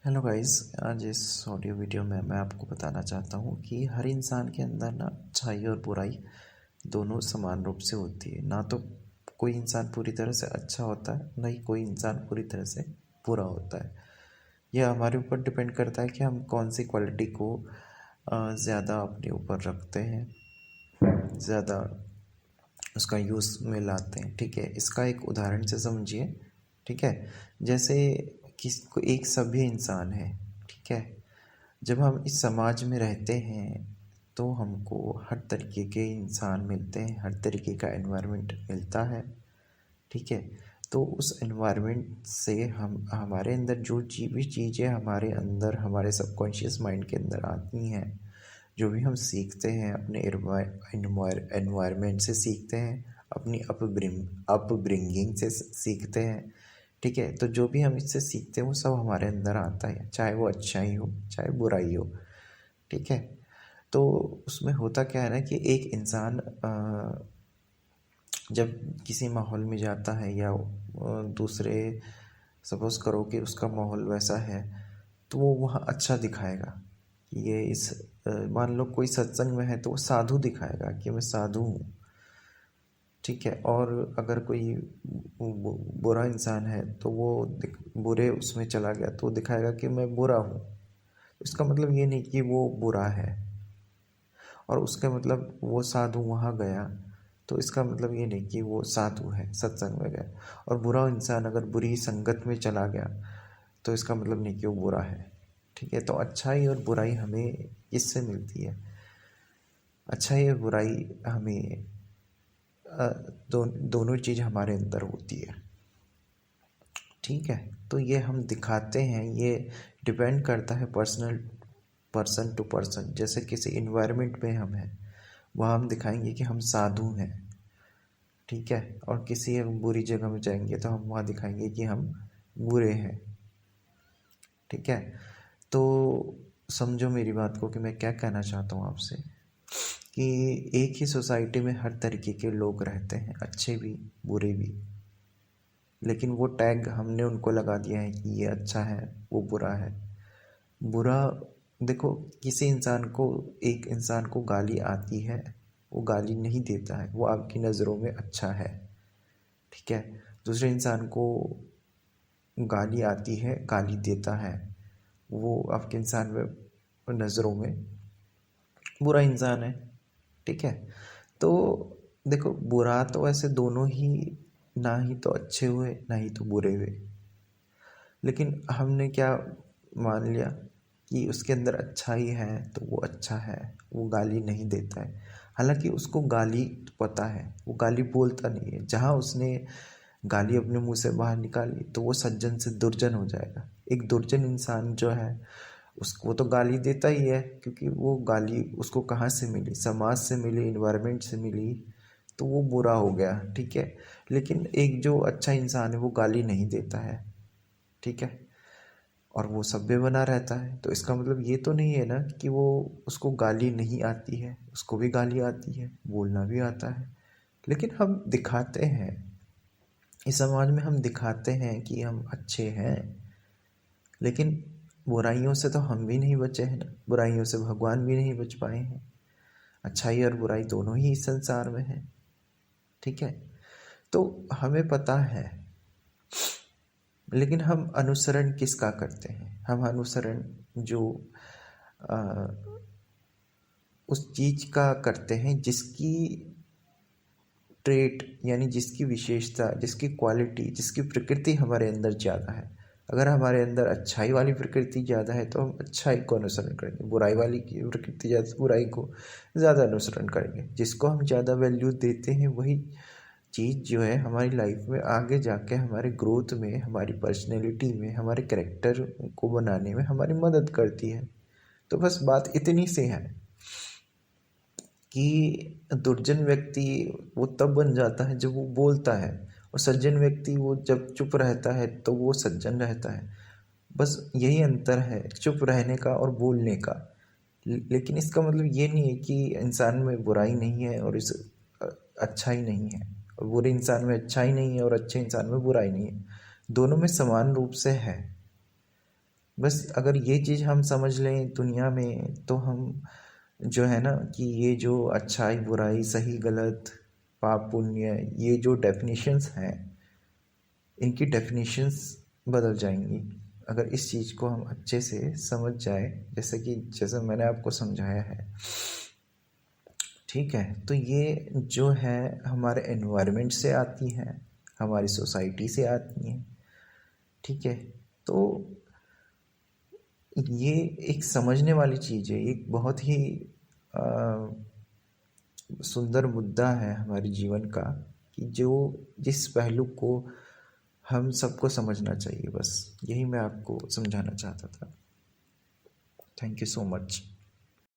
Hello guys. आज इस audio video में मैं आपको बताना चाहता हूँ कि हर इंसान के अंदर ना अच्छाई और बुराई दोनों समान रूप से होती है। ना तो कोई इंसान पूरी तरह से अच्छा होता है, ना ही कोई इंसान पूरी तरह से बुरा होता है। यह हमारे ऊपर डिपेंड करता है कि हम कौन सी क्वालिटी को ज़्यादा अपने ऊपर रखते हैं, ज़्यादा उसका यूज़ में लाते हैं। ठीक है, इसका एक उदाहरण से समझिए। ठीक है, जैसे किसी एक सभ्य इंसान है। ठीक है, जब हम इस समाज में रहते हैं तो हमको हर तरीके के इंसान मिलते हैं, हर तरीके का एनवायरनमेंट मिलता है। ठीक है, तो उस एनवायरनमेंट से हम हमारे अंदर जो भी चीज़ें हमारे अंदर हमारे सबकॉन्शियस माइंड के अंदर आती हैं, जो भी हम सीखते हैं अपने एनवायरनमेंट से सीखते हैं, अपनी अपब्रिंगिंग से सीखते हैं। ठीक है, तो जो भी हम इससे सीखते हैं वो सब हमारे अंदर आता है, चाहे वो अच्छा ही हो चाहे बुरा ही हो। ठीक है, तो उसमें होता क्या है ना कि एक इंसान जब किसी माहौल में जाता है या दूसरे, सपोज़ करो कि उसका माहौल वैसा है, तो वो वहाँ अच्छा दिखाएगा कि ये इस मान लो कोई सत्संग में है तो वो साधु दिखाएगा कि मैं साधु हूँ। ठीक है, और अगर कोई बुरा इंसान है तो वो बुरे उसमें चला गया तो वो दिखाएगा कि मैं बुरा हूँ। इसका मतलब ये नहीं कि वो बुरा है, और उसका मतलब वो साधु वहाँ गया तो इसका मतलब ये नहीं कि वो साधु है, सत्संग में गया। और बुरा इंसान अगर बुरी संगत में चला गया तो इसका मतलब नहीं कि वो बुरा है। ठीक है, तो अच्छाई और बुराई हमें इससे मिलती है। अच्छाई और बुराई हमें दोनों चीज़ हमारे अंदर होती है। ठीक है, तो ये हम दिखाते हैं, ये डिपेंड करता है पर्सन टू पर्सन। जैसे किसी इन्वायरमेंट में हम हैं, वहाँ हम दिखाएंगे कि हम साधु हैं। ठीक है, और किसी बुरी जगह में जाएंगे तो हम वहाँ दिखाएंगे कि हम बुरे हैं। ठीक है, तो समझो मेरी बात को कि मैं क्या कहना चाहता हूँ आपसे, कि एक ही सोसाइटी में हर तरीके के लोग रहते हैं, अच्छे भी बुरे भी। लेकिन वो टैग हमने उनको लगा दिया है कि ये अच्छा है वो बुरा है। बुरा, देखो, किसी इंसान को, एक इंसान को गाली आती है, वो गाली नहीं देता है, वो आपकी नज़रों में अच्छा है। ठीक है, दूसरे इंसान को गाली आती है, गाली देता है, वो आपके इंसान में नज़रों में बुरा इंसान है। ठीक है, तो देखो, बुरा तो ऐसे दोनों ही, ना ही तो अच्छे हुए ना ही तो बुरे हुए। लेकिन हमने क्या मान लिया कि उसके अंदर अच्छाई है तो वो अच्छा है, वो गाली नहीं देता है। हालांकि उसको गाली पता है, वो गाली बोलता नहीं है। जहाँ उसने गाली अपने मुंह से बाहर निकाली तो वो सज्जन से दुर्जन हो जाएगा। एक दुर्जन इंसान जो है उसको तो गाली देता ही है, क्योंकि वो गाली उसको कहाँ से मिली, समाज से मिली, इन्वायरमेंट से मिली, तो वो बुरा हो गया। ठीक है, लेकिन एक जो अच्छा इंसान है वो गाली नहीं देता है। ठीक है, और वो सभ्य बना रहता है, तो इसका मतलब ये तो नहीं है ना कि वो, उसको गाली नहीं आती है, उसको भी गाली आती है, बोलना भी आता है। लेकिन हम दिखाते हैं, इस समाज में हम दिखाते हैं कि हम अच्छे हैं, लेकिन बुराइयों से तो हम भी नहीं बचे हैं ना, बुराइयों से भगवान भी नहीं बच पाए हैं। अच्छाई और बुराई दोनों ही इस संसार में है। ठीक है, तो हमें पता है, लेकिन हम अनुसरण किसका करते हैं? हम अनुसरण जो आ, उस चीज का करते हैं जिसकी ट्रेट, यानी जिसकी विशेषता, जिसकी क्वालिटी, जिसकी प्रकृति हमारे अंदर ज़्यादा है। अगर हमारे अंदर अच्छाई वाली प्रकृति ज़्यादा है तो हम अच्छाई को अनुसरण करेंगे, बुराई वाली की प्रकृति ज़्यादा, बुराई को ज़्यादा अनुसरण करेंगे। जिसको हम ज़्यादा वैल्यू देते हैं वही चीज़ जो है हमारी लाइफ में आगे जाके हमारे ग्रोथ में, हमारी पर्सनैलिटी में, हमारे कैरेक्टर को बनाने में हमारी मदद करती है। तो बस बात इतनी सी है कि दुर्जन व्यक्ति वो तब बन जाता है जब वो बोलता है, और सज्जन व्यक्ति वो जब चुप रहता है तो वो सज्जन रहता है। बस यही अंतर है चुप रहने का और बोलने का। लेकिन इसका मतलब ये नहीं है कि इंसान में बुराई नहीं है और इस अच्छाई नहीं है, और बुरे इंसान में अच्छाई नहीं है और अच्छे इंसान में बुराई नहीं है। दोनों में समान रूप से है। बस अगर ये चीज़ हम समझ लें दुनिया में, तो हम जो है ना कि ये जो अच्छाई बुराई सही गलत पाप पुण्य, ये जो डेफिनेशंस हैं, इनकी डेफिनेशंस बदल जाएंगी अगर इस चीज़ को हम अच्छे से समझ जाए, जैसे मैंने आपको समझाया है। ठीक है, तो ये जो है हमारे एनवायरनमेंट से आती हैं, हमारी सोसाइटी से आती हैं। ठीक है, तो ये एक समझने वाली चीज़ है, एक बहुत ही सुंदर मुद्दा है हमारे जीवन का, कि जो जिस पहलू को हम सबको समझना चाहिए, बस यही मैं आपको समझाना चाहता था। Thank you so much.